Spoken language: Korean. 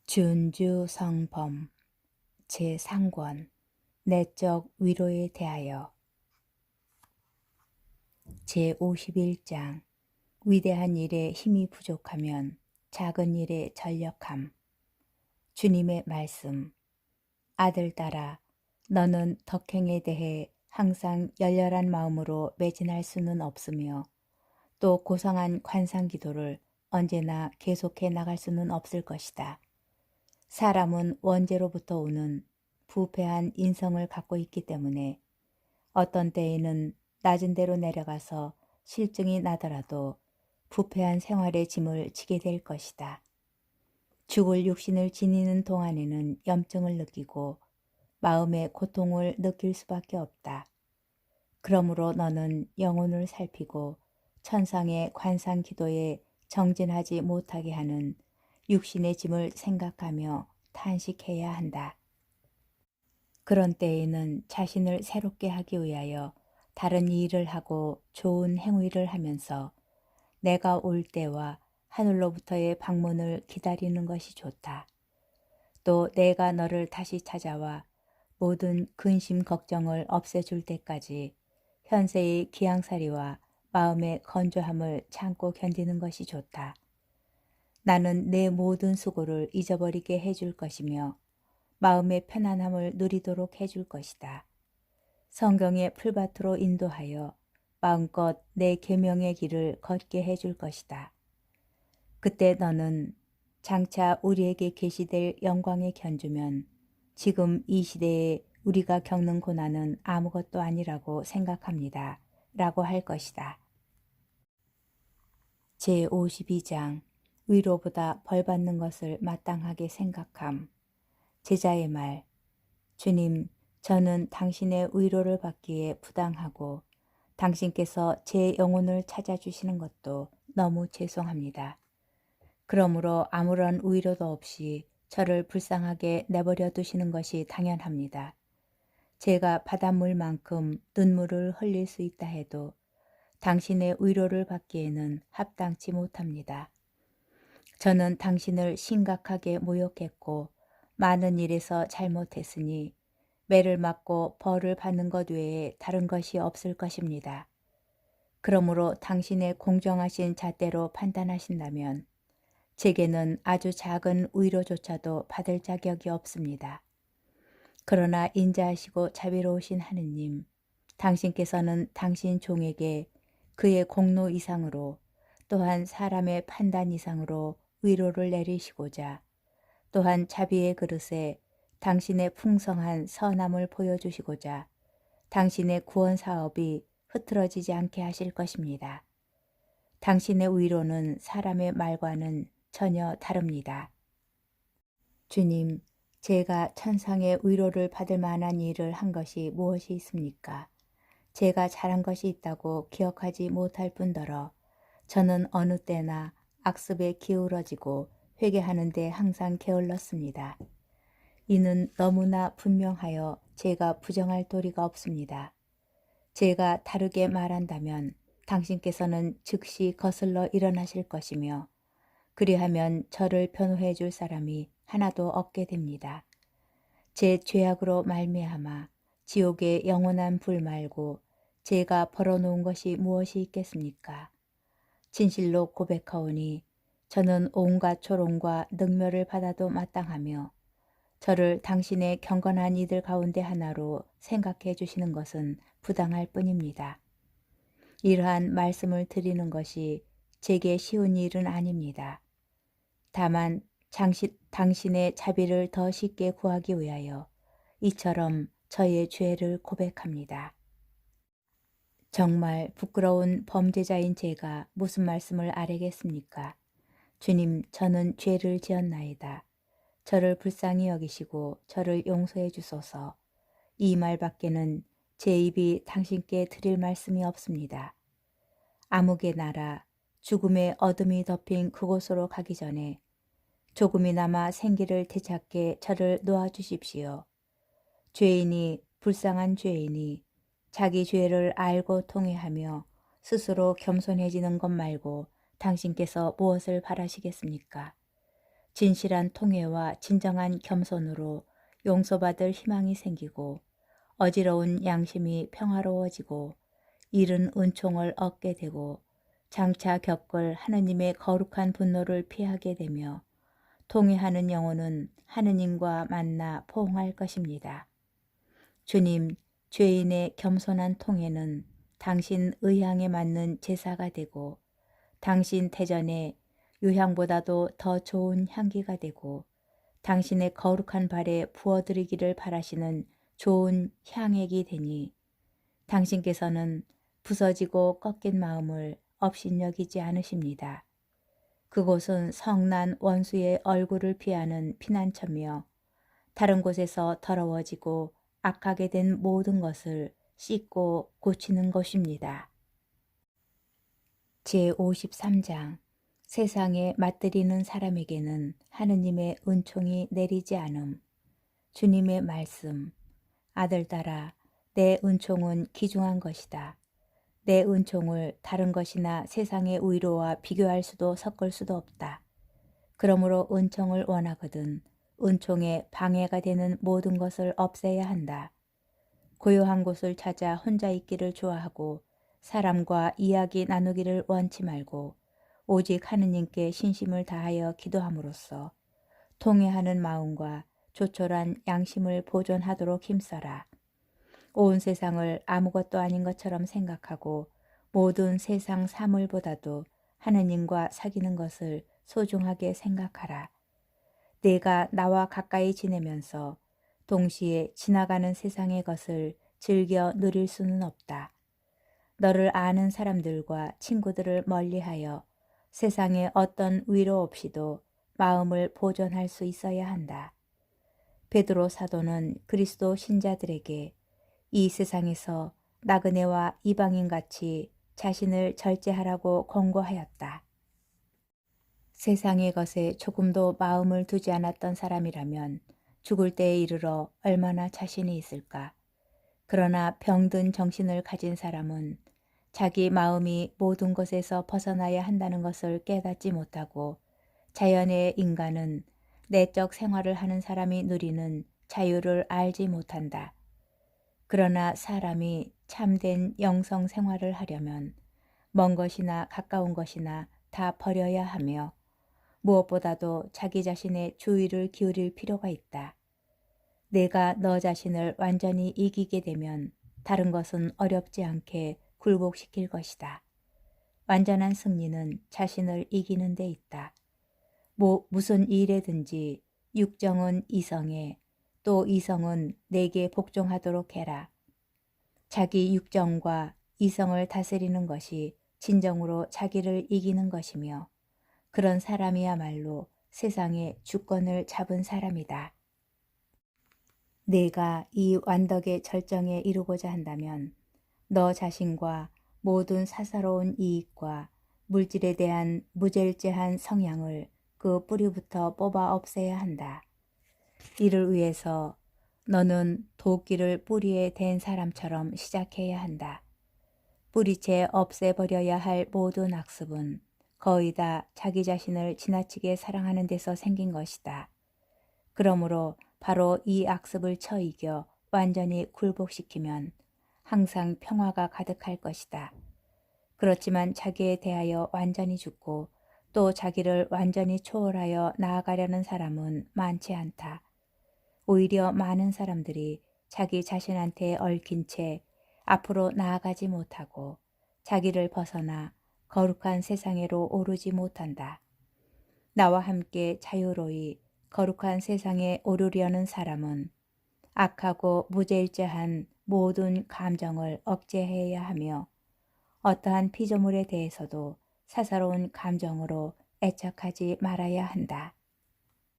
준주성범 제3권 내적 위로에 대하여 제51장 위대한 일에 힘이 부족하면 작은 일에 전력함. 주님의 말씀. 아들딸아, 너는 덕행에 대해 항상 열렬한 마음으로 매진할 수는 없으며 또 고상한 관상기도를 언제나 계속해 나갈 수는 없을 것이다. 사람은 원죄로부터 오는 부패한 인성을 갖고 있기 때문에 어떤 때에는 낮은 데로 내려가서 실증이 나더라도 부패한 생활의 짐을 지게 될 것이다. 죽을 육신을 지니는 동안에는 염증을 느끼고 마음의 고통을 느낄 수밖에 없다. 그러므로 너는 영혼을 살피고 천상의 관상 기도에 정진하지 못하게 하는 육신의 짐을 생각하며 탄식해야 한다. 그런 때에는 자신을 새롭게 하기 위하여 다른 일을 하고 좋은 행위를 하면서 내가 올 때와 하늘로부터의 방문을 기다리는 것이 좋다. 또 내가 너를 다시 찾아와 모든 근심 걱정을 없애줄 때까지 현세의 기양살이와 마음의 건조함을 참고 견디는 것이 좋다. 나는 내 모든 수고를 잊어버리게 해줄 것이며 마음의 편안함을 누리도록 해줄 것이다. 성경의 풀밭으로 인도하여 마음껏 내 계명의 길을 걷게 해줄 것이다. 그때 너는 장차 우리에게 계시될 영광에 견주면 지금 이 시대에 우리가 겪는 고난은 아무것도 아니라고 생각합니다. 라고 할 것이다. 제52장 위로보다 벌받는 것을 마땅하게 생각함. 제자의 말. 주님, 저는 당신의 위로를 받기에 부당하고 당신께서 제 영혼을 찾아주시는 것도 너무 죄송합니다. 그러므로 아무런 위로도 없이 저를 불쌍하게 내버려 두시는 것이 당연합니다. 제가 바닷물만큼 눈물을 흘릴 수 있다 해도 당신의 위로를 받기에는 합당치 못합니다. 저는 당신을 심각하게 모욕했고 많은 일에서 잘못했으니 매를 맞고 벌을 받는 것 외에 다른 것이 없을 것입니다. 그러므로 당신의 공정하신 잣대로 판단하신다면 제게는 아주 작은 위로조차도 받을 자격이 없습니다. 그러나 인자하시고 자비로우신 하느님, 당신께서는 당신 종에게 그의 공로 이상으로 또한 사람의 판단 이상으로 위로를 내리시고자 또한 자비의 그릇에 당신의 풍성한 선함을 보여주시고자 당신의 구원 사업이 흐트러지지 않게 하실 것입니다. 당신의 위로는 사람의 말과는 전혀 다릅니다. 주님, 제가 천상의 위로를 받을 만한 일을 한 것이 무엇이 있습니까? 제가 잘한 것이 있다고 기억하지 못할 뿐더러 저는 어느 때나 악습에 기울어지고 회개하는데 항상 게을렀습니다. 이는 너무나 분명하여 제가 부정할 도리가 없습니다. 제가 다르게 말한다면 당신께서는 즉시 거슬러 일어나실 것이며 그리하면 저를 변호해 줄 사람이 하나도 없게 됩니다. 제 죄악으로 말미암아 지옥의 영원한 불 말고 제가 벌어놓은 것이 무엇이 있겠습니까? 진실로 고백하오니 저는 온갖 조롱과 능멸을 받아도 마땅하며 저를 당신의 경건한 이들 가운데 하나로 생각해 주시는 것은 부당할 뿐입니다. 이러한 말씀을 드리는 것이 제게 쉬운 일은 아닙니다. 다만 당신의 자비를 더 쉽게 구하기 위하여 이처럼 저의 죄를 고백합니다. 정말 부끄러운 범죄자인 제가 무슨 말씀을 아뢰겠습니까? 주님, 저는 죄를 지었나이다. 저를 불쌍히 여기시고 저를 용서해 주소서. 이 말밖에는 제 입이 당신께 드릴 말씀이 없습니다. 암흑의 나라, 죽음의 어둠이 덮인 그곳으로 가기 전에 조금이나마 생기를 되찾게 저를 놓아주십시오. 죄인이, 불쌍한 죄인이 자기 죄를 알고 통회하며 스스로 겸손해지는 것 말고 당신께서 무엇을 바라시겠습니까? 진실한 통회와 진정한 겸손으로 용서받을 희망이 생기고 어지러운 양심이 평화로워지고 잃은 은총을 얻게 되고 장차 겪을 하느님의 거룩한 분노를 피하게 되며 통회하는 영혼은 하느님과 만나 포옹할 것입니다. 주님, 죄인의 겸손한 통회는 당신 의향에 맞는 제사가 되고 당신 태전에 유향보다도 더 좋은 향기가 되고 당신의 거룩한 발에 부어드리기를 바라시는 좋은 향액이 되니 당신께서는 부서지고 꺾인 마음을 업신여기지 않으십니다. 그곳은 성난 원수의 얼굴을 피하는 피난처며 다른 곳에서 더러워지고 악하게 된 모든 것을 씻고 고치는 곳입니다. 제53장 세상에 맞들이는 사람에게는 하느님의 은총이 내리지 않음. 주님의 말씀. 아들들아, 내 은총은 귀중한 것이다. 내 은총을 다른 것이나 세상의 위로와 비교할 수도 섞을 수도 없다. 그러므로 은총을 원하거든 은총에 방해가 되는 모든 것을 없애야 한다. 고요한 곳을 찾아 혼자 있기를 좋아하고 사람과 이야기 나누기를 원치 말고 오직 하느님께 신심을 다하여 기도함으로써 통회하는 마음과 조촐한 양심을 보존하도록 힘써라. 온 세상을 아무것도 아닌 것처럼 생각하고 모든 세상 사물보다도 하느님과 사귀는 것을 소중하게 생각하라. 내가 나와 가까이 지내면서 동시에 지나가는 세상의 것을 즐겨 누릴 수는 없다. 너를 아는 사람들과 친구들을 멀리하여 세상에 어떤 위로 없이도 마음을 보존할 수 있어야 한다. 베드로 사도는 그리스도 신자들에게 이 세상에서 나그네와 이방인같이 자신을 절제하라고 권고하였다. 세상의 것에 조금도 마음을 두지 않았던 사람이라면 죽을 때에 이르러 얼마나 자신이 있을까. 그러나 병든 정신을 가진 사람은 자기 마음이 모든 것에서 벗어나야 한다는 것을 깨닫지 못하고 자연의 인간은 내적 생활을 하는 사람이 누리는 자유를 알지 못한다. 그러나 사람이 참된 영성 생활을 하려면 먼 것이나 가까운 것이나 다 버려야 하며 무엇보다도 자기 자신의 주의를 기울일 필요가 있다. 내가 너 자신을 완전히 이기게 되면 다른 것은 어렵지 않게 굴복시킬 것이다. 완전한 승리는 자신을 이기는 데 있다. 무슨 일에든지 육정은 이성에 또 이성은 내게 복종하도록 해라. 자기 육정과 이성을 다스리는 것이 진정으로 자기를 이기는 것이며 그런 사람이야말로 세상의 주권을 잡은 사람이다. 내가 이 완덕의 절정에 이르고자 한다면 너 자신과 모든 사사로운 이익과 물질에 대한 무절제한 성향을 그 뿌리부터 뽑아 없애야 한다. 이를 위해서 너는 도끼를 뿌리에 댄 사람처럼 시작해야 한다. 뿌리채 없애버려야 할 모든 악습은 거의 다 자기 자신을 지나치게 사랑하는 데서 생긴 것이다. 그러므로 바로 이 악습을 쳐 이겨 완전히 굴복시키면 항상 평화가 가득할 것이다. 그렇지만 자기에 대하여 완전히 죽고 또 자기를 완전히 초월하여 나아가려는 사람은 많지 않다. 오히려 많은 사람들이 자기 자신한테 얽힌 채 앞으로 나아가지 못하고 자기를 벗어나 거룩한 세상에로 오르지 못한다. 나와 함께 자유로이 거룩한 세상에 오르려는 사람은 악하고 무제일제한 모든 감정을 억제해야 하며 어떠한 피조물에 대해서도 사사로운 감정으로 애착하지 말아야 한다.